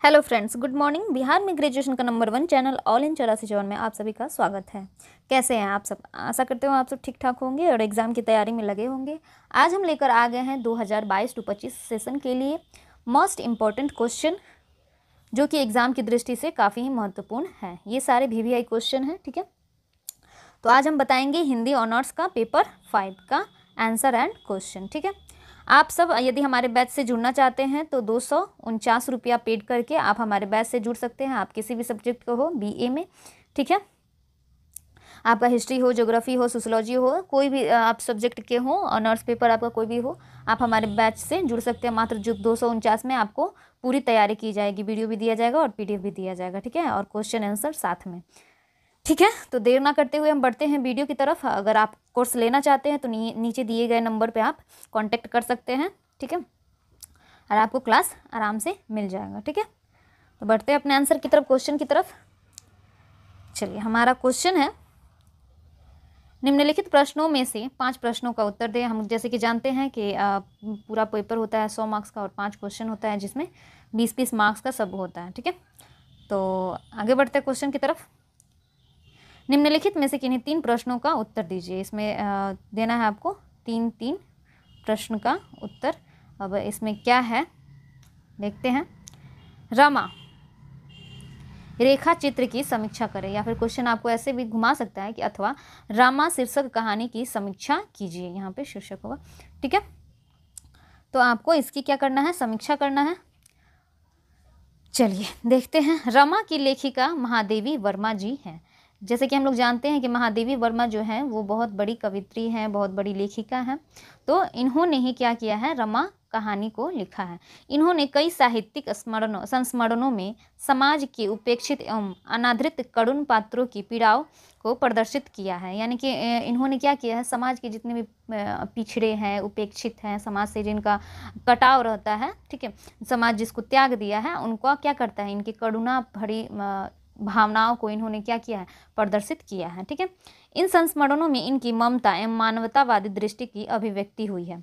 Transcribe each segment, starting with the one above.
Hello friends, good morning. Bihar में graduation का number 1 channel all in 84 में आप सभी का स्वागत है। कैसे हैं आप सब? आशा करते हो आप सब ठीक ठाक होंगे और एग्ज़ाम की तैयारी में लगे होंगे। आज हम लेकर आ गए हैं 2022 टू 25 सेशन के लिए मोस्ट इम्पॉर्टेंट क्वेश्चन, जो कि एग्ज़ाम की दृष्टि से काफ़ी ही महत्वपूर्ण है। ये सारे VVI क्वेश्चन हैं, ठीक है। तो आज हम बताएंगे हिंदी ऑनर्स का पेपर 5 का आंसर एंड क्वेश्चन, ठीक है। आप सब यदि हमारे बैच से जुड़ना चाहते हैं तो 249 रुपया पेड करके आप हमारे बैच से जुड़ सकते हैं। आप किसी भी सब्जेक्ट का हो, BA में, ठीक है। आपका हिस्ट्री हो, ज्योग्राफी हो, सोशोलॉजी हो, कोई भी आप सब्जेक्ट के हो, ऑनर्स पेपर आपका कोई भी हो, आप हमारे बैच से जुड़ सकते हैं। मात्र जो 249 में आपको पूरी तैयारी की जाएगी, वीडियो भी दिया जाएगा और PDF भी दिया जाएगा, ठीक है, और क्वेश्चन आंसर साथ में, ठीक है। तो देर ना करते हुए हम बढ़ते हैं वीडियो की तरफ। अगर आप कोर्स लेना चाहते हैं तो नीचे दिए गए नंबर पे आप कांटेक्ट कर सकते हैं, ठीक है, और आपको क्लास आराम से मिल जाएगा, ठीक है। तो बढ़ते हैं अपने आंसर की तरफ, क्वेश्चन की तरफ। चलिए, हमारा क्वेश्चन है, निम्नलिखित प्रश्नों में से 5 प्रश्नों का उत्तर दें। हम जैसे कि जानते हैं कि पूरा पेपर होता है 100 मार्क्स का और 5 क्वेश्चन होता है, जिसमें 20-20 मार्क्स का सब होता है, ठीक है। तो आगे बढ़ते हैं क्वेश्चन की तरफ। निम्नलिखित में से किन्हीं 3 प्रश्नों का उत्तर दीजिए। इसमें देना है आपको 3 प्रश्न का उत्तर। अब इसमें क्या है देखते हैं। रमा रेखा चित्र की समीक्षा करें, या फिर क्वेश्चन आपको ऐसे भी घुमा सकता है कि अथवा रामा शीर्षक कहानी की समीक्षा कीजिए। यहाँ पे शीर्षक होगा, ठीक है। तो आपको इसकी क्या करना है, समीक्षा करना है। चलिए देखते हैं। रमा की लेखिका महादेवी वर्मा जी हैं। जैसे कि हम लोग जानते हैं कि महादेवी वर्मा जो है वो बहुत बड़ी कवित्री हैं, बहुत बड़ी लेखिका हैं। तो इन्होंने ही क्या किया है, रमा कहानी को लिखा है। इन्होंने कई साहित्यिक संस्मरणों में समाज के उपेक्षित एवं अनादृत करुण पात्रों की पीड़ाओं को प्रदर्शित किया है। यानी कि इन्होंने क्या किया है, समाज के जितने भी पिछड़े हैं, उपेक्षित हैं, समाज से जिनका कटाव रहता है, ठीक है, समाज जिसको त्याग दिया है, उनको क्या करता है, इनकी करुणा भरी भावनाओं को इन्होंने क्या किया है, प्रदर्शित किया है, ठीक है। इन संस्मरणों में इनकी ममता एवं मानवतावादी दृष्टि की अभिव्यक्ति हुई है,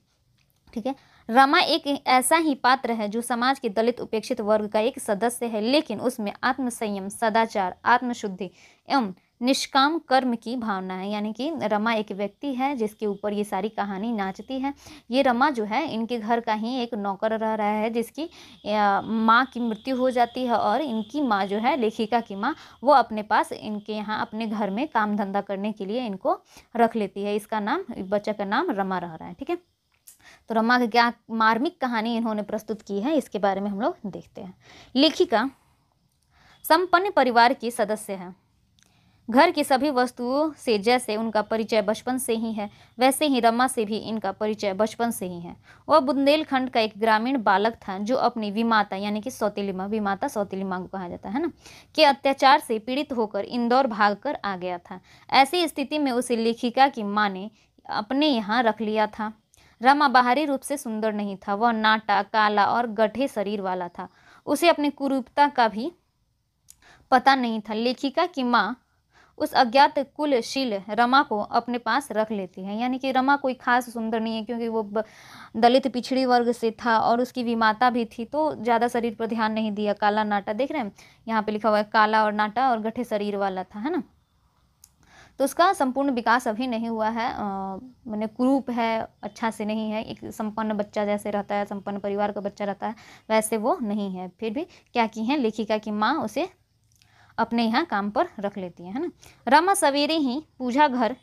ठीक है। रमा एक ऐसा ही पात्र है जो समाज के दलित उपेक्षित वर्ग का एक सदस्य है, लेकिन उसमें आत्मसंयम, सदाचार, आत्मशुद्धि एवं निष्काम कर्म की भावना है। यानी कि रमा एक व्यक्ति है जिसके ऊपर ये सारी कहानी नाचती है। ये रमा जो है इनके घर का ही एक नौकर रह रहा है, जिसकी माँ की मृत्यु हो जाती है, और इनकी माँ जो है, लेखिका की माँ, वो अपने पास इनके यहाँ अपने घर में काम धंधा करने के लिए इनको रख लेती है। इसका नाम, बच्चा का नाम रमा रह रहा है, ठीक है। तो रमा की क्या मार्मिक कहानी इन्होंने प्रस्तुत की है, इसके बारे में हम लोग देखते हैं। लेखिका संपन्न परिवार की सदस्य है। घर की सभी वस्तुओं से जैसे उनका परिचय बचपन से ही है, वैसे ही रमा से भी इनका परिचय बचपन से ही है। वह बुंदेलखंड का एक ग्रामीण बालक था जो अपनी विमाता, यानी कि सौतेली माँ, विमाता सौतेली माँ को कहा जाता है ना, के अत्याचार से पीड़ित होकर इंदौर भागकर आ गया था। ऐसी स्थिति में उसे लेखिका की माँ ने अपने यहाँ रख लिया था। रमा बाहरी रूप से सुंदर नहीं था, वह नाटा, काला और गड्ढे शरीर वाला था। उसे अपनी कुरूपता का भी पता नहीं था। लेखिका की माँ उस अज्ञात कुलशील रमा को अपने पास रख लेती है। यानी कि रमा कोई खास सुंदर नहीं है, क्योंकि वो दलित पिछड़ी वर्ग से था और उसकी विमाता भी थी, तो ज़्यादा शरीर पर ध्यान नहीं दिया। काला नाटा, देख रहे हैं यहाँ पे लिखा हुआ है, काला और नाटा और गड्ढे शरीर वाला था, है ना। तो उसका संपूर्ण विकास अभी नहीं हुआ है, मैंने कुरूप है, अच्छा से नहीं है। एक संपन्न बच्चा जैसे रहता है, संपन्न परिवार का बच्चा रहता है, वैसे वो नहीं है। फिर भी क्या की है, लेखिका की माँ उसे अपने यहाँ काम पर रख लेती है ना। रमा सवेरे ही पूजा घर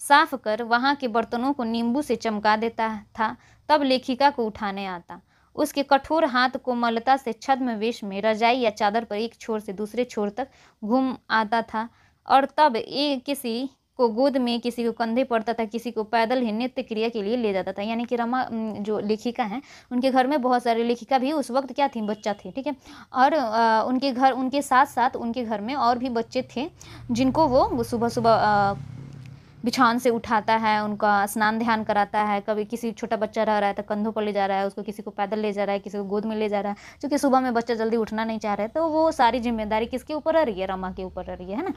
साफ कर वहाँ के बर्तनों को नींबू से चमका देता था, तब लेखिका को उठाने आता। उसके कठोर हाथ कोमलता से छद्म वेश में रजाई या चादर पर एक छोर से दूसरे छोर तक घूम आता था, और तब किसी को गोद में, किसी को कंधे पड़ता था, किसी को पैदल ही नित्य क्रिया के लिए ले जाता था। यानी कि रमा जो लेखिका हैं, उनके घर में बहुत सारे, लेखिका भी उस वक्त क्या थी, बच्चा थे, ठीक है। और उनके साथ साथ उनके घर में और भी बच्चे थे, जिनको वो सुबह सुबह बिछावन से उठाता है, उनका स्नान ध्यान कराता है। कभी किसी छोटा बच्चा रह रहा है तो कंधों पर ले जा रहा है उसको, किसी को पैदल ले जा रहा है, किसी को गोद में ले जा रहा है, क्योंकि सुबह में बच्चा जल्दी उठना नहीं चाह रहा है। तो वो सारी जिम्मेदारी किसके ऊपर रह रही है, रमा के ऊपर रह रही है ना।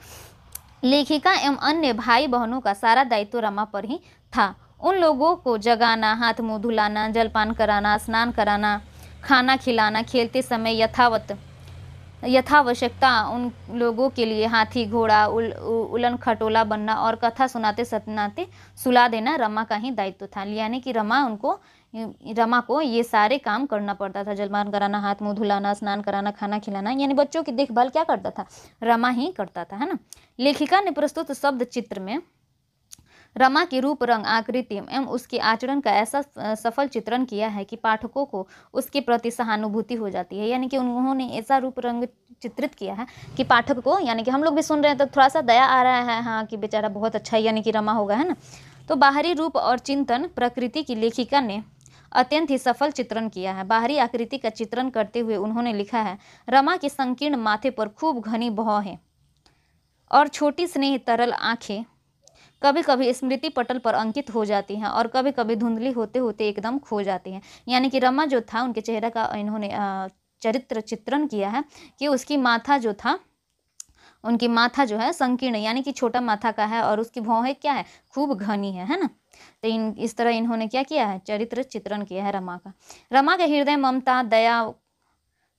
लेखिका एवं अन्य भाई बहनों का सारा दायित्व रमा पर ही था। उन लोगों को जगाना, हाथ मुंह धुलाना, जलपान कराना, स्नान कराना, खाना खिलाना, खेलते समय यथावत यथावश्यकता उन लोगों के लिए हाथी घोड़ा उलन खटोला बनना और कथा सुनाते सतनाते सुला देना रमा का ही दायित्व था। यानी कि रमा को ये सारे काम करना पड़ता था। जलमान कराना, हाथ मुंह धुलाना, स्नान कराना, खाना खिलाना, यानी बच्चों की देखभाल क्या करता था, रमा ही करता था, है ना। लेखिका ने प्रस्तुत शब्द चित्र में रमा के रूप, रंग, आकृति एवं उसके आचरण का ऐसा सफल चित्रण किया है कि पाठकों को उसके प्रति सहानुभूति हो जाती है। यानी कि उन्होंने ऐसा रूप रंग चित्रित किया है कि पाठक को, यानी कि हम लोग भी सुन रहे हैं तो थोड़ा सा दया आ रहा है, हाँ कि बेचारा बहुत अच्छा है, यानी कि रमा होगा, है ना। तो बाहरी रूप और चिंतन प्रकृति की लेखिका ने अत्यंत ही सफल चित्रण किया है। बाहरी आकृति का चित्रण करते हुए उन्होंने लिखा है, रमा के संकीर्ण माथे पर खूब घनी भौं है और छोटी स्नेह तरल आंखें कभी कभी स्मृति पटल पर अंकित हो जाती हैं और कभी कभी धुंधली होते होते एकदम खो जाती हैं। यानी कि रमा जो था, उनके चेहरे का इन्होंने चरित्र चित्रण किया है कि उसकी माथा जो था, उनकी माथा जो है संकीर्ण यानी कि छोटा माथा का है और उसकी भौहें क्या है, खूब घनी है ना। तो इस तरह इन्होंने क्या किया है, चरित्र चित्रण किया है रमा का। रमा का हृदय ममता, दया,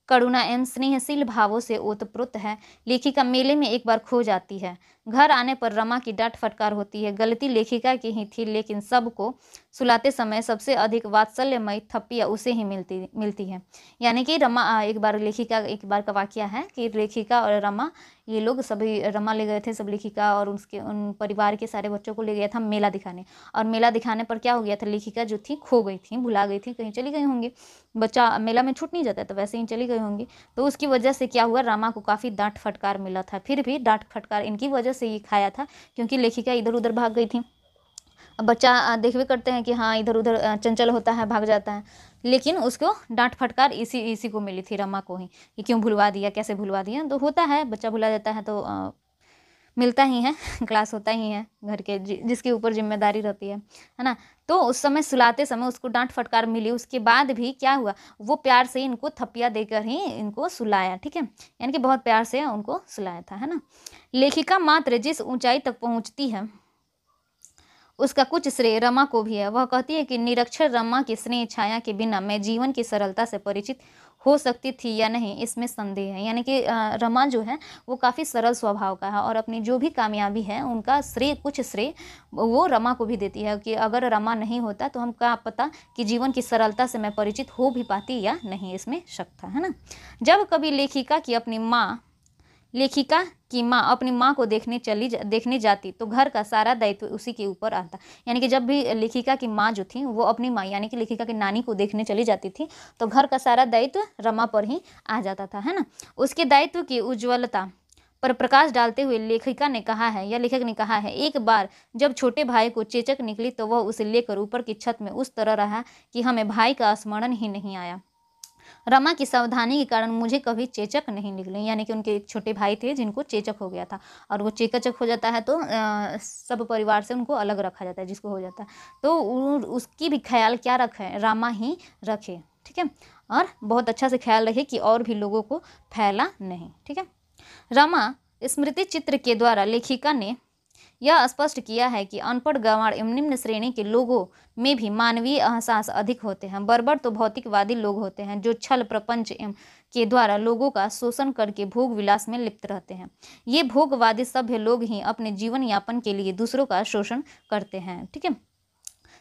करुणा एवं स्नेहशील भावों से ओतप्रोत है। लेखिका मेले में एक बार खो जाती है। घर आने पर रमा की डांट फटकार होती है। गलती लेखिका की ही थी, लेकिन सबको सुलाते समय सबसे अधिक वात्सल्यमयी थप्पियाँ उसे ही मिलती है। यानी कि एक बार का वाकया है कि लेखिका और रमा, ये लोग सभी, रमा ले गए थे सब लेखिका और उन परिवार के सारे बच्चों को ले गया था मेला दिखाने। और मेला दिखाने पर क्या हो गया था, लेखिका जो थी खो गई थी, भुला गई थी, कहीं चली गई होंगी। बच्चा मेला में छूट नहीं जाता, तो वैसे ही चली गई होंगी। तो उसकी वजह से क्या हुआ, रमा को काफ़ी डांट फटकार मिला था। फिर भी डांट फटकार इनकी वजह से ये खाया था, क्योंकि लेखिका इधर उधर भाग गई थी। अब बच्चा देखते करते हैं कि हाँ इधर उधर चंचल होता है, भाग जाता है, लेकिन उसको डांट फटकार इसी को मिली थी, रमा को ही, कि क्यों भुलवा दिया, कैसे भुलवा दिया। तो होता है, बच्चा भुला जाता है तो मिलता ही है क्लास होता ही है घर के, जिसके ऊपर जिम्मेदारी रहती है ना। तो उस समय सुलाते समय उसको डांट फटकार मिली, उसके बाद भी क्या हुआ, वो प्यार से इनको थप्पियाँ देकर ही इनको सुलाया, ठीक है, यानी कि बहुत प्यार से उनको सुलाया था, है ना। लेखिका मात्र जिस ऊंचाई तक पहुंचती है उसका कुछ श्रेय रमा को भी है। वह कहती है कि निरक्षर रमा की स्नेह छाया के बिना मैं जीवन की सरलता से परिचित हो सकती थी या नहीं, इसमें संदेह है। यानी कि रमा जो है वो काफ़ी सरल स्वभाव का है और अपनी जो भी कामयाबी है उनका कुछ श्रेय वो रमा को भी देती है, कि अगर रमा नहीं होता तो हम क्या पता कि जीवन की सरलता से मैं परिचित हो भी पाती या नहीं, इसमें शक था, है ना। जब कभी लेखिका की माँ अपनी माँ को देखने जाती तो घर का सारा दायित्व उसी के ऊपर आता। यानी कि जब भी लेखिका की माँ जो थी वो अपनी माँ यानी कि लेखिका की नानी को देखने चली जाती थी तो घर का सारा दायित्व रमा पर ही आ जाता था, है ना। उसके दायित्व की उज्ज्वलता पर प्रकाश डालते हुए लेखक ने कहा है, एक बार जब छोटे भाई को चेचक निकली तो वह उसे लेकर ऊपर की छत में उस तरह रहा कि हमें भाई का स्मरण ही नहीं आया। रमा की सावधानी के कारण मुझे कभी चेचक नहीं निकले। यानी कि उनके एक छोटे भाई थे जिनको चेचक हो गया था, और वो चेचक हो जाता है तो सब परिवार से उनको अलग रखा जाता है जिसको हो जाता है, तो उसकी भी ख्याल क्या रखे, रमा ही रखे, ठीक है, और बहुत अच्छा से ख्याल रखे कि और भी लोगों को फैला नहीं, ठीक है। रमा स्मृति चित्र के द्वारा लेखिका ने यह स्पष्ट किया है कि अनपढ़, गंवार एवं निम्न श्रेणी के लोगों में भी मानवीय एहसास अधिक होते हैं। बर्बर तो भौतिकवादी लोग होते हैं जो छल प्रपंच एवं के द्वारा लोगों का शोषण करके भोग विलास में लिप्त रहते हैं। ये भोगवादी सभ्य लोग ही अपने जीवन यापन के लिए दूसरों का शोषण करते हैं, ठीक है।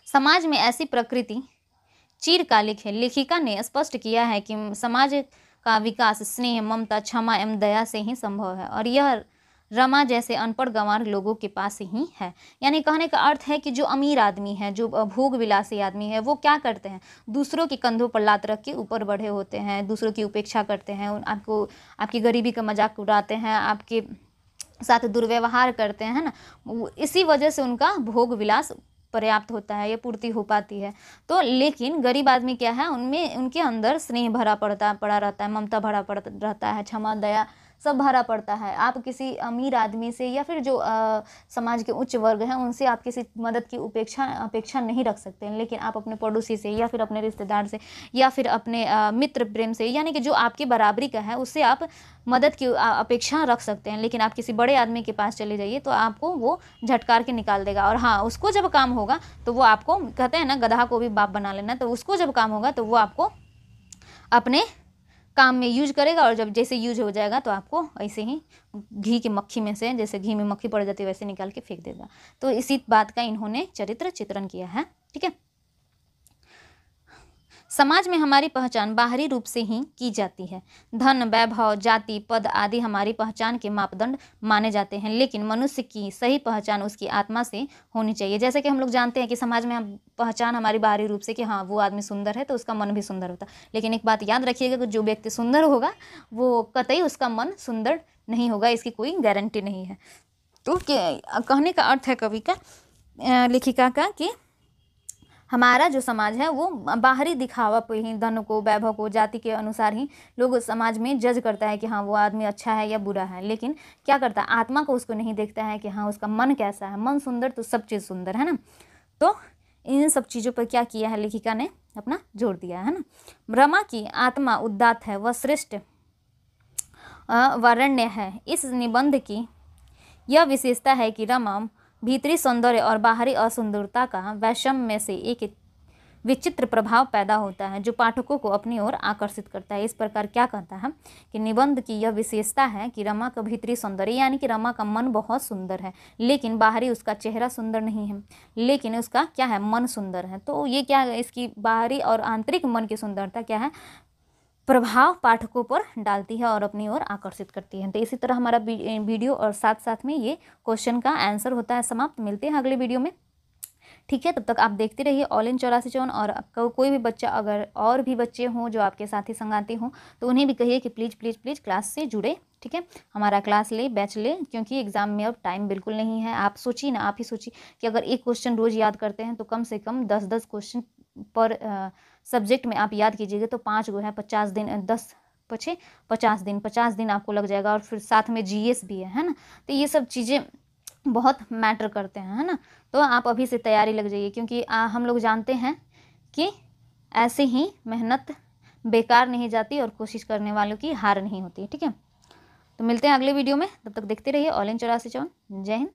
समाज में ऐसी प्रकृति चिरकालिक है। लेखिका ने स्पष्ट किया है कि समाज का विकास स्नेह, ममता, क्षमा एवं दया से ही संभव है, और यह रमा जैसे अनपढ़ गंवार लोगों के पास ही है। यानी कहने का अर्थ है कि जो अमीर आदमी है, जो भोग विलासी आदमी है, वो क्या करते हैं, दूसरों के कंधों पर लात रख के ऊपर बढ़े होते हैं, दूसरों की उपेक्षा करते हैं, आपकी गरीबी का मजाक उड़ाते हैं, आपके साथ दुर्व्यवहार करते हैं, ना। इसी वजह से उनका भोग विलास पर्याप्त होता है या पूर्ति हो पाती है। तो लेकिन गरीब आदमी क्या है, उनके अंदर स्नेह भरा पड़ा रहता है, ममता भरा पड़ा रहता है, क्षमा दया सब भरा पड़ता है। आप किसी अमीर आदमी से या फिर जो समाज के उच्च वर्ग हैं उनसे आप किसी मदद की अपेक्षा नहीं रख सकते हैं, लेकिन आप अपने पड़ोसी से या फिर अपने रिश्तेदार से या फिर अपने मित्र प्रेम से, यानी कि जो आपकी बराबरी का है, उससे आप मदद की अपेक्षा रख सकते हैं। लेकिन आप किसी बड़े आदमी के पास चले जाइए तो आपको वो झटकार के निकाल देगा, और हाँ, उसको जब काम होगा तो वो आपको, कहते हैं ना गधा को भी बाप बना लेना, तो उसको जब काम होगा तो वो आपको अपने काम में यूज करेगा, और जब जैसे यूज हो जाएगा तो आपको ऐसे ही घी की मक्खी में से, जैसे घी में मक्खी पड़ जाती है वैसे निकाल के फेंक देगा। तो इसी बात का इन्होंने चरित्र चित्रण किया है। ठीक है। समाज में हमारी पहचान बाहरी रूप से ही की जाती है। धन, वैभव, जाति, पद आदि हमारी पहचान के मापदंड माने जाते हैं, लेकिन मनुष्य की सही पहचान उसकी आत्मा से होनी चाहिए। जैसे कि हम लोग जानते हैं कि समाज में हम पहचान हमारी बाहरी रूप से कि हाँ वो आदमी सुंदर है तो उसका मन भी सुंदर होता है, लेकिन एक बात याद रखिएगा कि जो व्यक्ति सुंदर होगा वो कतई उसका मन सुंदर नहीं होगा, इसकी कोई गारंटी नहीं है। तो कहने का अर्थ है कवि का, लेखिका का, कि हमारा जो समाज है वो बाहरी दिखावा पे ही, धन को, वैभव को, जाति के अनुसार ही लोग समाज में जज करता है कि हाँ वो आदमी अच्छा है या बुरा है, लेकिन क्या करता है, आत्मा को उसको नहीं देखता है कि हाँ उसका मन कैसा है। मन सुंदर तो सब चीज़ सुंदर है ना। तो इन सब चीज़ों पर क्या किया है लेखिका ने, अपना जोर दिया है ना। रमा की आत्मा उदात्त है, वह श्रेष्ठ वरेण्य है। इस निबंध की यह विशेषता है कि रमा भीतरी सौंदर्य और बाहरी असुंदरता का वैषम्य से एक विचित्र प्रभाव पैदा होता है जो पाठकों को अपनी ओर आकर्षित करता है। इस प्रकार क्या कहता है कि निबंध की यह विशेषता है कि रमा का भीतरी सौंदर्य, यानी कि रमा का मन बहुत सुंदर है, लेकिन बाहरी उसका चेहरा सुंदर नहीं है, लेकिन उसका क्या है, मन सुंदर है। तो ये क्या है, इसकी बाहरी और आंतरिक मन की सुंदरता क्या है, प्रभाव पाठकों पर डालती है और अपनी ओर आकर्षित करती है। तो इसी तरह हमारा वीडियो और साथ साथ में ये क्वेश्चन का आंसर होता है समाप्त। मिलते हैं अगले वीडियो में। ठीक है, तब तक आप देखते रहिए ऑल इन 8454। और आपका कोई भी बच्चा, अगर और भी बच्चे हों जो आपके साथी संगाती हों, तो उन्हें भी कहिए कि प्लीज़ प्लीज़ प्लीज़ क्लास से जुड़े। ठीक है, हमारा क्लास ले, बैच ले, क्योंकि एग्ज़ाम में अब टाइम बिल्कुल नहीं है। आप सोचिए ना, आप ही सोचिए कि अगर एक क्वेश्चन रोज़ याद करते हैं तो कम से कम 10-10 क्वेश्चन पर सब्जेक्ट में आप याद कीजिएगा, तो 5 गो है 50 दिन, 10 पछे 50 दिन आपको लग जाएगा। और फिर साथ में जीएस भी है ना। तो ये सब चीज़ें बहुत मैटर करते हैं, है ना। तो आप अभी से तैयारी लग जाइए, क्योंकि हम लोग जानते हैं कि ऐसे ही मेहनत बेकार नहीं जाती और कोशिश करने वालों की हार नहीं होती। ठीक है, तो मिलते हैं अगले वीडियो में, तब तक देखते रहिए ऑल इन 8454। जय हिंद।